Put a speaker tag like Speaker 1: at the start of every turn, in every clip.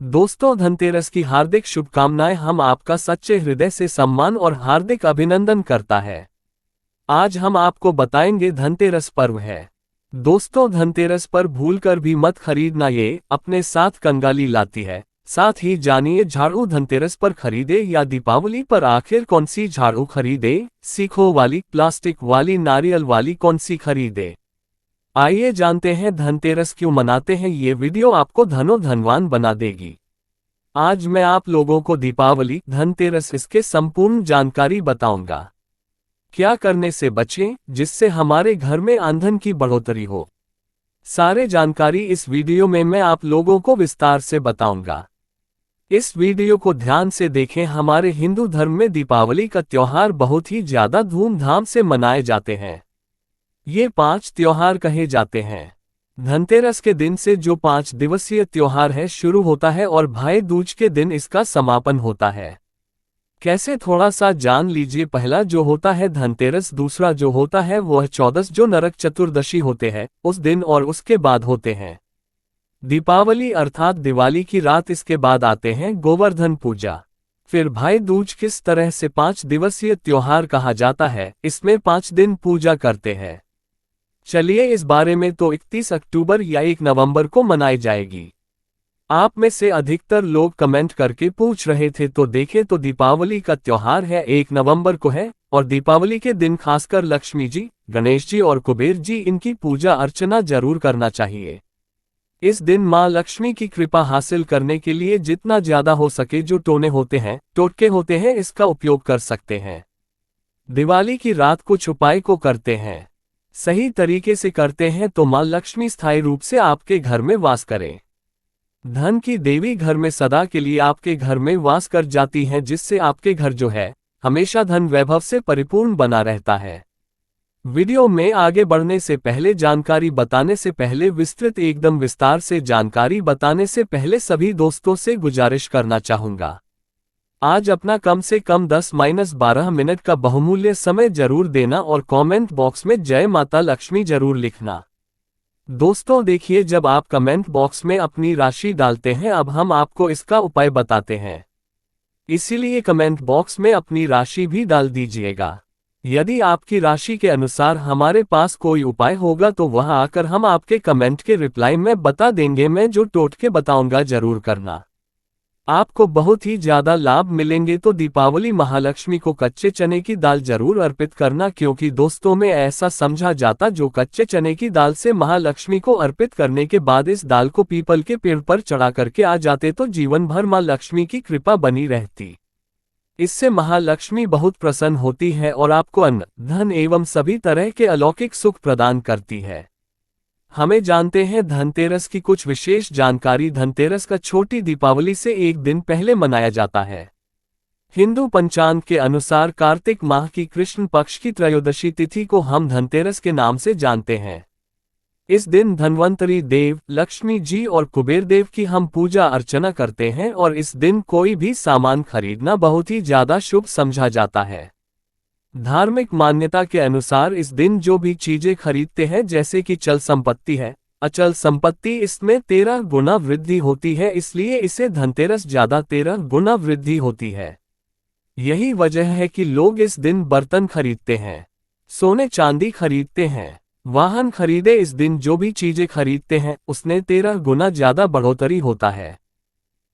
Speaker 1: दोस्तों, धनतेरस की हार्दिक शुभकामनाएं। हम आपका सच्चे हृदय से सम्मान और हार्दिक अभिनंदन करता है। आज हम आपको बताएंगे धनतेरस पर्व है। दोस्तों, धनतेरस पर भूलकर भी मत खरीदना, ये अपने साथ कंगाली लाती है। साथ ही जानिए झाड़ू धनतेरस पर खरीदे या दीपावली पर आखिर कौन सी झाड़ू खरीदे, सीखों वाली, प्लास्टिक वाली, नारियल वाली, कौन सी खरीदे। आइए जानते हैं धनतेरस क्यों मनाते हैं। ये वीडियो आपको धनवान बना देगी। आज मैं आप लोगों को दीपावली, धनतेरस, इसके संपूर्ण जानकारी बताऊंगा। क्या करने से बचें जिससे हमारे घर में आमदनी की बढ़ोतरी हो। सारे जानकारी इस वीडियो में मैं आप लोगों को विस्तार से बताऊंगा। इस वीडियो को ध्यान से देखें। हमारे हिंदू धर्म में दीपावली का त्योहार बहुत ही ज्यादा धूमधाम से मनाए जाते हैं। ये 5 त्योहार कहे जाते हैं। धनतेरस के दिन से जो 5 दिवसीय त्योहार है शुरू होता है और भाई दूज के दिन इसका समापन होता है। कैसे, थोड़ा सा जान लीजिए। पहला जो होता है धनतेरस, दूसरा जो होता है वह 14 जो नरक चतुर्दशी होते हैं उस दिन, और उसके बाद होते हैं दीपावली अर्थात दिवाली की रात। इसके बाद आते हैं गोवर्धन पूजा। फिर भाई दूज। किस तरह से 5 दिवसीय त्योहार कहा जाता है, इसमें 5 दिन पूजा करते हैं। चलिए इस बारे में। तो 31 अक्टूबर या 1 नवंबर को मनाई जाएगी। आप में से अधिकतर लोग कमेंट करके पूछ रहे थे, तो देखें तो दीपावली का त्योहार है 1 नवंबर को है। और दीपावली के दिन खासकर लक्ष्मी जी, गणेश जी और कुबेर जी, इनकी पूजा अर्चना जरूर करना चाहिए। इस दिन मां लक्ष्मी की कृपा हासिल करने के लिए जितना ज्यादा हो सके जो टोटके होते हैं इसका उपयोग कर सकते हैं। दिवाली की रात कुछ उपाय को करते हैं, सही तरीके से करते हैं तो मां लक्ष्मी स्थायी रूप से आपके घर में वास करें। धन की देवी घर में सदा के लिए आपके घर में वास कर जाती हैं, जिससे आपके घर जो है हमेशा धन वैभव से परिपूर्ण बना रहता है। वीडियो में आगे बढ़ने से पहले, जानकारी बताने से पहले, एकदम विस्तार से जानकारी बताने से पहले सभी दोस्तों से गुजारिश करना चाहूंगा, आज अपना कम से कम 10-12 मिनट का बहुमूल्य समय जरूर देना और कमेंट बॉक्स में जय माता लक्ष्मी जरूर लिखना। दोस्तों देखिए, जब आप कमेंट बॉक्स में अपनी राशि डालते हैं, अब हम आपको इसका उपाय बताते हैं। इसीलिए कमेंट बॉक्स में अपनी राशि भी डाल दीजिएगा। यदि आपकी राशि के अनुसार हमारे पास कोई उपाय होगा तो वह आकर हम आपके कमेंट के रिप्लाई में बता देंगे। मैं जो टोटके बताऊंगा जरूर करना, आपको बहुत ही ज्यादा लाभ मिलेंगे। तो दीपावली महालक्ष्मी को कच्चे चने की दाल जरूर अर्पित करना, क्योंकि दोस्तों में ऐसा समझा जाता जो कच्चे चने की दाल से महालक्ष्मी को अर्पित करने के बाद इस दाल को पीपल के पेड़ पर चढ़ा करके आ जाते तो जीवन भर मां लक्ष्मी की कृपा बनी रहती। इससे महालक्ष्मी बहुत प्रसन्न होती है और आपको अन्न, धन एवं सभी तरह के अलौकिक सुख प्रदान करती है। हमें जानते हैं धनतेरस की कुछ विशेष जानकारी। धनतेरस का छोटी दीपावली से एक दिन पहले मनाया जाता है। हिंदू पंचांग के अनुसार कार्तिक माह की कृष्ण पक्ष की त्रयोदशी तिथि को हम धनतेरस के नाम से जानते हैं। इस दिन धन्वंतरी देव, लक्ष्मी जी और कुबेर देव की हम पूजा अर्चना करते हैं और इस दिन कोई भी सामान खरीदना बहुत ही ज्यादा शुभ समझा जाता है। धार्मिक मान्यता के अनुसार इस दिन जो भी चीजें खरीदते हैं, जैसे कि चल संपत्ति है, अचल संपत्ति, इसमें 13 गुना वृद्धि होती है, इसलिए इसे धनतेरस ज्यादा 13 गुना वृद्धि होती है। यही वजह है कि लोग इस दिन बर्तन खरीदते हैं, सोने चांदी खरीदते हैं, वाहन खरीदे। इस दिन जो भी चीजें खरीदते हैं उसने 13 गुना ज्यादा बढ़ोतरी होता है।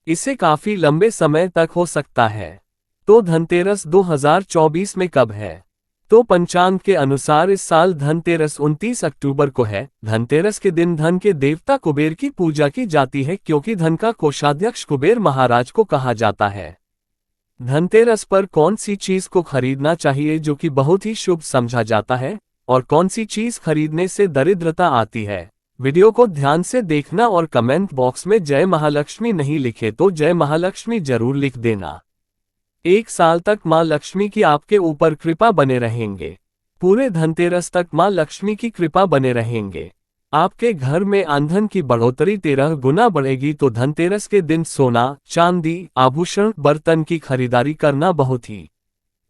Speaker 1: इसे काफी लंबे समय तक हो सकता है। तो धनतेरस 2024 में कब है? तो पंचांग के अनुसार इस साल धनतेरस 29 अक्टूबर को है। धनतेरस के दिन धन के देवता कुबेर की पूजा की जाती है, क्योंकि धन का कोषाध्यक्ष कुबेर महाराज को कहा जाता है। धनतेरस पर कौन सी चीज को खरीदना चाहिए जो कि बहुत ही शुभ समझा जाता है, और कौन सी चीज खरीदने से दरिद्रता आती है, वीडियो को ध्यान से देखना और कमेंट बॉक्स में जय महालक्ष्मी नहीं लिखे तो जय महालक्ष्मी जरूर लिख देना। 1 साल तक मां लक्ष्मी की आपके ऊपर कृपा बने रहेंगे। पूरे धनतेरस तक मां लक्ष्मी की कृपा बने रहेंगे। आपके घर में आमदनी की बढ़ोतरी 13 गुना बढ़ेगी। तो धनतेरस के दिन सोना, चांदी, आभूषण, बर्तन की खरीदारी करना बहुत ही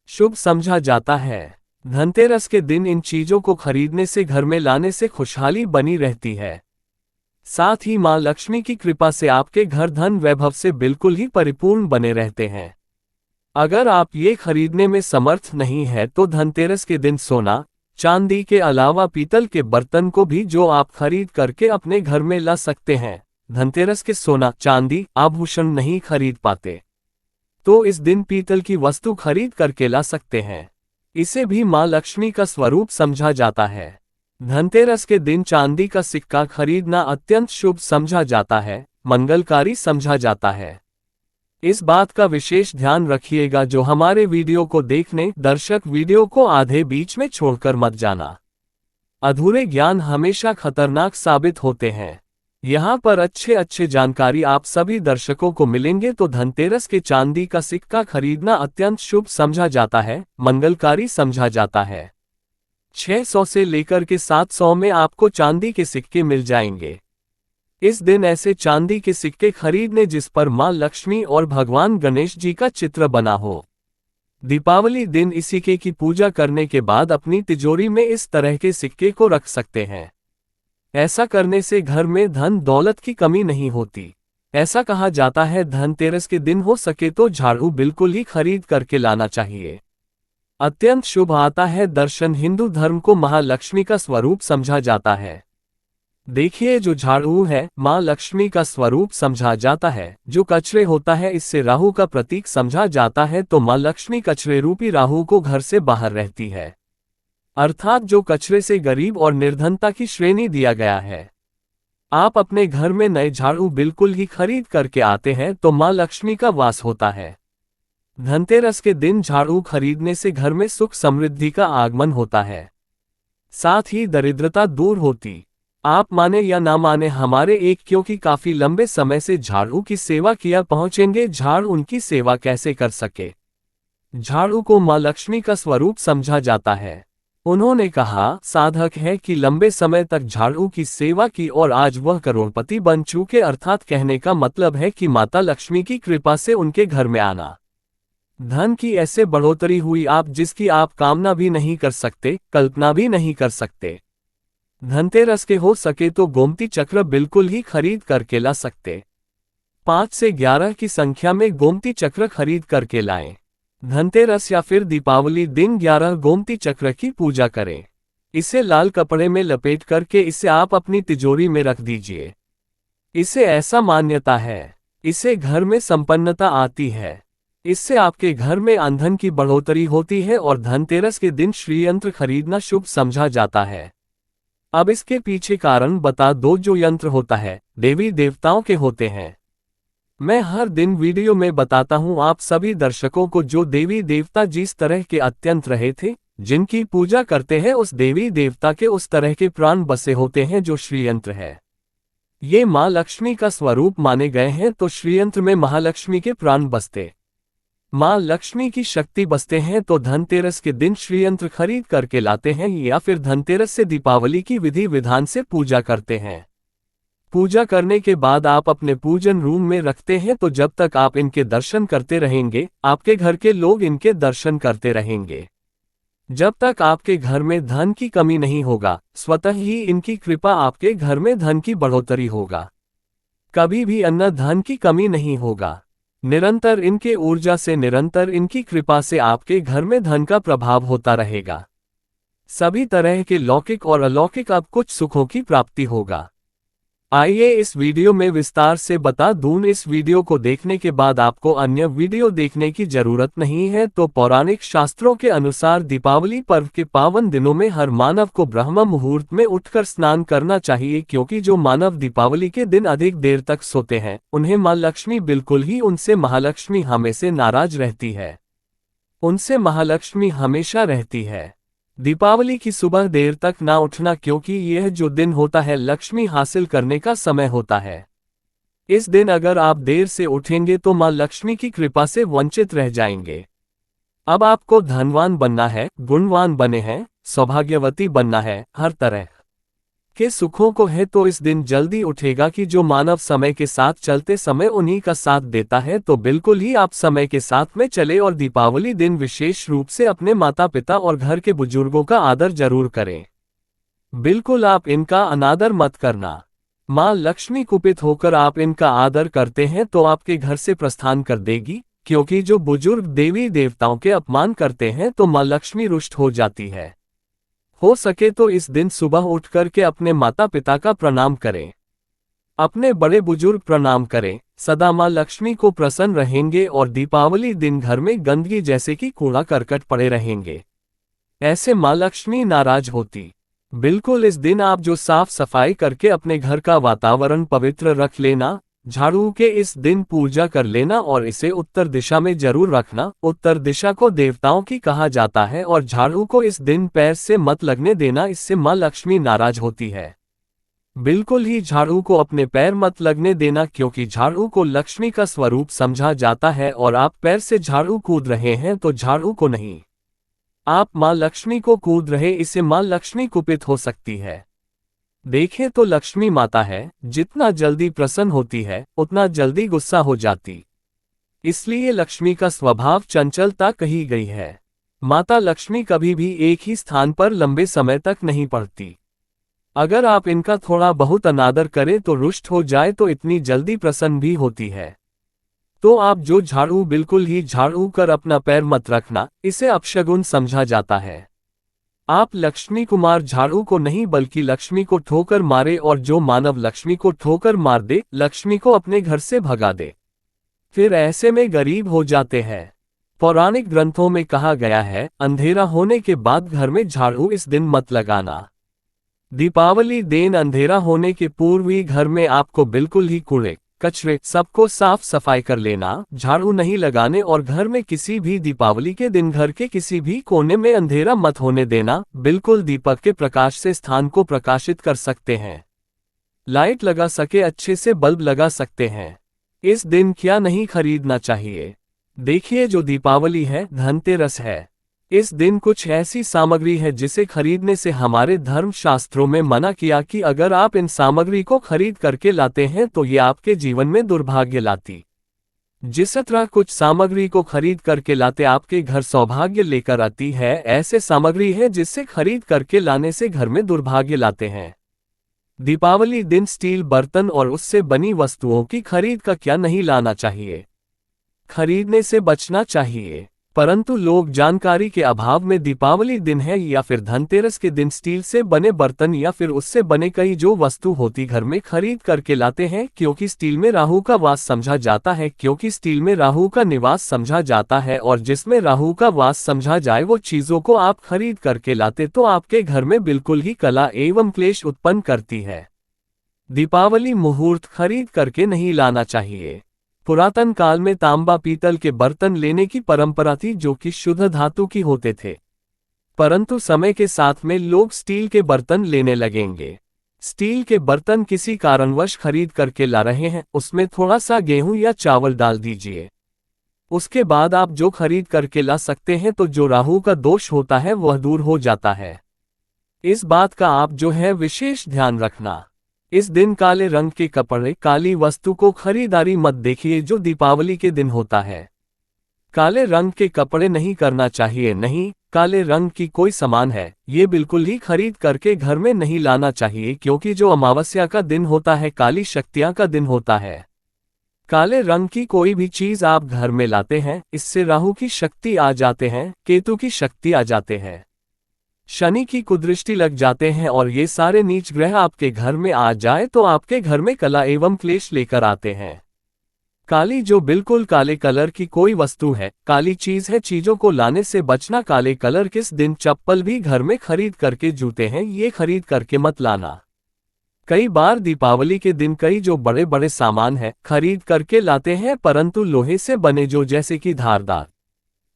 Speaker 1: शुभ समझा जाता है। धनतेरस के दिन इन चीजों को खरीदने से, घर में लाने से खुशहाली बनी रहती है। साथ ही मां लक्ष्मी की कृपा से आपके घर धन वैभव से बिल्कुल ही परिपूर्ण बने रहते हैं। अगर आप ये खरीदने में समर्थ नहीं है तो धनतेरस के दिन सोना, चांदी के अलावा पीतल के बर्तन को भी जो आप खरीद करके अपने घर में ला सकते हैं। धनतेरस के सोना, चांदी, आभूषण नहीं खरीद पाते तो इस दिन पीतल की वस्तु खरीद करके ला सकते हैं। इसे भी मां लक्ष्मी का स्वरूप समझा जाता है। धनतेरस के दिन चांदी का सिक्का खरीदना अत्यंत शुभ समझा जाता है, मंगलकारी समझा जाता है। इस बात का विशेष ध्यान रखिएगा जो हमारे वीडियो को देखने दर्शक वीडियो को आधे बीच में छोड़कर मत जाना। अधूरे ज्ञान हमेशा खतरनाक साबित होते हैं। यहाँ पर अच्छे जानकारी आप सभी दर्शकों को मिलेंगे। तो धनतेरस के चांदी का सिक्का खरीदना अत्यंत शुभ समझा जाता है, मंगलकारी समझा जाता है। 600 से लेकर के 700 में आपको चांदी के सिक्के मिल जाएंगे। इस दिन ऐसे चांदी के सिक्के खरीदने जिस पर मां लक्ष्मी और भगवान गणेश जी का चित्र बना हो। दीपावली दिन इस सिक्के की पूजा करने के बाद अपनी तिजोरी में इस तरह के सिक्के को रख सकते हैं। ऐसा करने से घर में धन दौलत की कमी नहीं होती। ऐसा कहा जाता है धनतेरस के दिन हो सके तो झाड़ू बिल्कुल ही खरीद करके लाना चाहिए। अत्यंत शुभ आता है दर्शन। हिंदू धर्म को महालक्ष्मी का स्वरूप समझा जाता है। देखिए जो झाड़ू है मां लक्ष्मी का स्वरूप समझा जाता है। जो कचरे होता है इससे राहु का प्रतीक समझा जाता है। तो मां लक्ष्मी कचरे रूपी राहु को घर से बाहर रहती है, अर्थात जो कचरे से गरीब और निर्धनता की श्रेणी दिया गया है। आप अपने घर में नए झाड़ू बिल्कुल ही खरीद करके आते हैं तो मां लक्ष्मी का वास होता है। धनतेरस के दिन झाड़ू खरीदने से घर में सुख समृद्धि का आगमन होता है, साथ ही दरिद्रता दूर होती। आप माने या ना माने हमारे एक क्योंकि काफी लंबे समय से झाड़ू की सेवा किया पहुंचेंगे झाड़ू उनकी सेवा कैसे कर सके। झाड़ू को मां लक्ष्मी का स्वरूप समझा जाता है। उन्होंने कहा साधक है कि लंबे समय तक झाड़ू की सेवा की और आज वह करोड़पति बन चुके। अर्थात कहने का मतलब है कि माता लक्ष्मी की कृपा से उनके घर में आना, धन की ऐसे बढ़ोतरी हुई आप जिसकी आप कामना भी नहीं कर सकते, कल्पना भी नहीं कर सकते। धनतेरस के हो सके तो गोमती चक्र बिल्कुल ही खरीद करके ला सकते। 5 से 11 की संख्या में गोमती चक्र खरीद करके लाएं। धनतेरस या फिर दीपावली दिन 11 गोमती चक्र की पूजा करें। इसे लाल कपड़े में लपेट करके इसे आप अपनी तिजोरी में रख दीजिए। इसे ऐसा मान्यता है, इससे घर में संपन्नता आती है, इससे आपके घर में धन की बढ़ोतरी होती है और धनतेरस के दिन श्रीयंत्र खरीदना शुभ समझा जाता है। अब इसके पीछे कारण बता दो। जो यंत्र होता है देवी देवताओं के होते हैं। मैं हर दिन वीडियो में बताता हूं आप सभी दर्शकों को जो देवी देवता जिस तरह के अत्यंत रहे थे, जिनकी पूजा करते हैं उस देवी देवता के उस तरह के प्राण बसे होते हैं जो श्रीयंत्र है। ये मां लक्ष्मी का स्वरूप माने गए हैं तो श्रीयंत्र में महालक्ष्मी के प्राण बसते, मां लक्ष्मी की शक्ति बसते हैं। तो धनतेरस के दिन श्रीयंत्र खरीद करके लाते हैं या फिर धनतेरस से दीपावली की विधि विधान से पूजा करते हैं। पूजा करने के बाद आप अपने पूजन रूम में रखते हैं तो जब तक आप इनके दर्शन करते रहेंगे आपके घर के लोग इनके दर्शन करते रहेंगे। जब तक आपके घर में धन की कमी नहीं होगा स्वतः ही इनकी कृपा आपके घर में धन की बढ़ोतरी होगा। कभी भी अन्न धन की कमी नहीं होगा। निरंतर इनके ऊर्जा से, निरंतर इनकी कृपा से आपके घर में धन का प्रभाव होता रहेगा। सभी तरह के लौकिक और अलौकिक अब कुछ सुखों की प्राप्ति होगा। आइए इस वीडियो में विस्तार से बता दूं। इस वीडियो को देखने के बाद आपको अन्य वीडियो देखने की जरूरत नहीं है। तो पौराणिक शास्त्रों के अनुसार दीपावली पर्व के पावन दिनों में हर मानव को ब्रह्म मुहूर्त में उठकर स्नान करना चाहिए, क्योंकि जो मानव दीपावली के दिन अधिक देर तक सोते हैं उन्हें मां लक्ष्मी बिल्कुल ही उनसे महालक्ष्मी हमेशा नाराज रहती है, उनसे महालक्ष्मी हमेशा रहती है। दीपावली की सुबह देर तक ना उठना, क्योंकि यह जो दिन होता है लक्ष्मी हासिल करने का समय होता है। इस दिन अगर आप देर से उठेंगे तो मां लक्ष्मी की कृपा से वंचित रह जाएंगे। अब आपको धनवान बनना है, गुणवान बने हैं, सौभाग्यवती बनना है, हर तरह के सुखों को है तो इस दिन जल्दी उठेगा कि जो मानव समय के साथ चलते समय उन्हीं का साथ देता है। तो बिल्कुल ही आप समय के साथ में चले और दीपावली दिन विशेष रूप से अपने माता पिता और घर के बुजुर्गों का आदर जरूर करें। बिल्कुल आप इनका अनादर मत करना। माँ लक्ष्मी कुपित होकर आप इनका आदर करते हैं तो आपके घर से प्रस्थान कर देगी, क्योंकि जो बुजुर्ग देवी देवताओं के अपमान करते हैं तो माँ लक्ष्मी रुष्ट हो जाती है। हो सके तो इस दिन सुबह उठ करके अपने माता पिता का प्रणाम करें, अपने बड़े बुजुर्ग प्रणाम करें, सदा माँ लक्ष्मी को प्रसन्न रहेंगे और दीपावली दिन घर में गंदगी जैसे कि कूड़ा करकट पड़े रहेंगे, ऐसे माँ लक्ष्मी नाराज होती। बिल्कुल इस दिन आप जो साफ सफाई करके अपने घर का वातावरण पवित्र रख लेना, झाड़ू के इस दिन पूजा कर लेना और इसे उत्तर दिशा में जरूर रखना। उत्तर दिशा को देवताओं की कहा जाता है और झाड़ू को इस दिन पैर से मत लगने देना, इससे माँ लक्ष्मी नाराज होती है। बिल्कुल ही झाड़ू को अपने पैर मत लगने देना, क्योंकि झाड़ू को लक्ष्मी का स्वरूप समझा जाता है और आप पैर से झाड़ू कूद रहे हैं तो झाड़ू को नहीं, आप माँ लक्ष्मी को कूद रहे, इससे माँ लक्ष्मी कुपित हो सकती है। देखें तो लक्ष्मी माता है, जितना जल्दी प्रसन्न होती है उतना जल्दी गुस्सा हो जाती, इसलिए लक्ष्मी का स्वभाव चंचलता कही गई है। माता लक्ष्मी कभी भी एक ही स्थान पर लंबे समय तक नहीं पड़ती। अगर आप इनका थोड़ा बहुत अनादर करें तो रुष्ट हो जाए तो इतनी जल्दी प्रसन्न भी होती है। तो आप जो झाड़ू बिल्कुल ही झाड़ू कर अपना पैर मत रखना, इसे अपशगुन समझा जाता है। आप लक्ष्मी कुमार झाड़ू को नहीं बल्कि लक्ष्मी को ठोकर मारे, और जो मानव लक्ष्मी को ठोकर मार दे लक्ष्मी को अपने घर से भगा दे, फिर ऐसे में गरीब हो जाते हैं। पौराणिक ग्रंथों में कहा गया है, अंधेरा होने के बाद घर में झाड़ू इस दिन मत लगाना। दीपावली दिन अंधेरा होने के पूर्व ही घर में आपको बिल्कुल ही कूड़े कचरे सबको साफ सफाई कर लेना, झाड़ू नहीं लगाने और घर में किसी भी दीपावली के दिन घर के किसी भी कोने में अंधेरा मत होने देना। बिल्कुल दीपक के प्रकाश से स्थान को प्रकाशित कर सकते हैं, लाइट लगा सके अच्छे से बल्ब लगा सकते हैं। इस दिन क्या नहीं खरीदना चाहिए? देखिए, जो दीपावली है धनतेरस है, इस दिन कुछ ऐसी सामग्री है जिसे खरीदने से हमारे धर्म शास्त्रों में मना किया कि अगर आप इन सामग्री को खरीद करके लाते हैं तो ये आपके जीवन में दुर्भाग्य लाती। जिस तरह कुछ सामग्री को खरीद करके लाते आपके घर सौभाग्य लेकर आती है, ऐसे सामग्री है जिससे खरीद करके लाने से घर में दुर्भाग्य लाते हैं। दीपावली दिन स्टील बर्तन और उससे बनी वस्तुओं की खरीद का क्या नहीं लाना चाहिए, खरीदने से बचना चाहिए। परंतु लोग जानकारी के अभाव में दीपावली दिन है या फिर धनतेरस के दिन स्टील से बने बर्तन या फिर उससे बने कई जो वस्तु होती घर में खरीद करके लाते हैं, क्योंकि स्टील में राहु का वास समझा जाता है, क्योंकि स्टील में राहु का निवास समझा जाता है, और जिसमें राहु का वास समझा जाए वो चीजों को आप खरीद करके लाते तो आपके घर में बिल्कुल ही कला एवं क्लेश उत्पन्न करती है। दीपावली मुहूर्त खरीद करके नहीं लाना चाहिए। पुरातन काल में तांबा पीतल के बर्तन लेने की परंपरा थी जो कि शुद्ध धातु की होते थे, परंतु समय के साथ में लोग स्टील के बर्तन लेने लगेंगे। स्टील के बर्तन किसी कारणवश खरीद करके ला रहे हैं, उसमें थोड़ा सा गेहूं या चावल डाल दीजिए, उसके बाद आप जो खरीद करके ला सकते हैं तो जो राहु का दोष होता है वह दूर हो जाता है। इस बात का आप जो है विशेष ध्यान रखना। इस दिन काले रंग के कपड़े काली वस्तु को खरीदारी मत देखिए जो दीपावली के दिन होता है। काले रंग के कपड़े नहीं करना चाहिए, नहीं काले रंग की कोई सामान है ये बिल्कुल ही खरीद करके घर में नहीं लाना चाहिए, क्योंकि जो अमावस्या का दिन होता है काली शक्तियां का दिन होता है। काले रंग की कोई भी चीज आप घर में लाते हैं इससे राहु की शक्ति आ जाते हैं, केतु की शक्ति आ जाते हैं, शनि की कुदृष्टि लग जाते हैं, और ये सारे नीच ग्रह आपके घर में आ जाए तो आपके घर में कला एवं क्लेश लेकर आते हैं। काली जो बिल्कुल काले कलर की कोई वस्तु है, काली चीज है, चीजों को लाने से बचना। काले कलर किस दिन चप्पल भी घर में खरीद करके जूते हैं ये खरीद करके मत लाना। कई बार दीपावली के दिन कई जो बड़े बड़े सामान है खरीद करके लाते हैं, परंतु लोहे से बने जो जैसे कि धारदार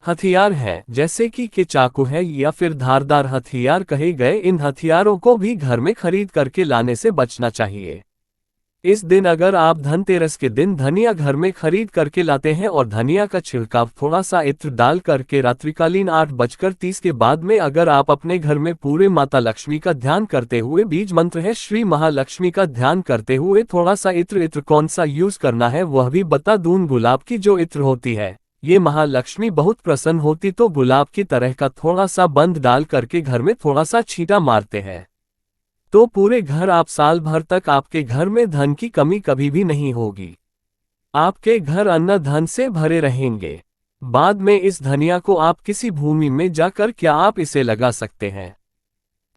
Speaker 1: हथियार है, जैसे कि चाकू है या फिर धारदार हथियार कहे गए, इन हथियारों को भी घर में खरीद करके लाने से बचना चाहिए। इस दिन अगर आप धनतेरस के दिन धनिया घर में खरीद करके लाते हैं और धनिया का छिड़काव थोड़ा सा इत्र डाल करके रात्रिकालीन 8:30 के बाद में अगर आप अपने घर में पूरे माता लक्ष्मी का ध्यान करते हुए, बीज मंत्र है श्री महालक्ष्मी का ध्यान करते हुए थोड़ा सा इत्र कौन सा यूज करना है वह भी बता दूं। गुलाब की जो इत्र होती है ये महालक्ष्मी बहुत प्रसन्न होती, तो गुलाब की तरह का थोड़ा सा बंद डाल करके घर में थोड़ा सा छींटा मारते हैं तो पूरे घर आप साल भर तक आपके घर में धन की कमी कभी भी नहीं होगी। आपके घर अन्न धन से भरे रहेंगे। बाद में इस धनिया को आप किसी भूमि में जाकर क्या आप इसे लगा सकते हैं।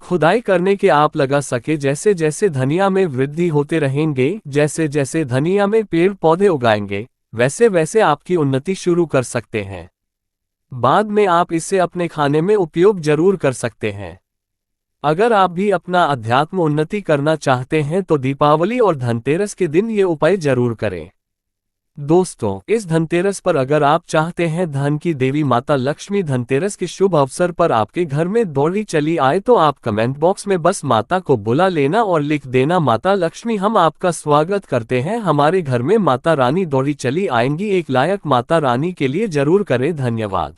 Speaker 1: खुदाई करने के आप लगा सके, जैसे जैसे धनिया में वृद्धि होते रहेंगे, जैसे जैसे धनिया में पेड़ पौधे उगाएंगे, वैसे वैसे आपकी उन्नति शुरू कर सकते हैं। बाद में आप इसे अपने खाने में उपयोग जरूर कर सकते हैं। अगर आप भी अपना अध्यात्म उन्नति करना चाहते हैं तो दीपावली और धनतेरस के दिन ये उपाय जरूर करें। दोस्तों, इस धनतेरस पर अगर आप चाहते हैं धन की देवी माता लक्ष्मी धनतेरस के शुभ अवसर पर आपके घर में दौड़ी चली आए, तो आप कमेंट बॉक्स में बस माता को बुला लेना और लिख देना, माता लक्ष्मी हम आपका स्वागत करते हैं, हमारे घर में माता रानी दौड़ी चली आएंगी। एक लायक माता रानी के लिए जरूर करें। धन्यवाद।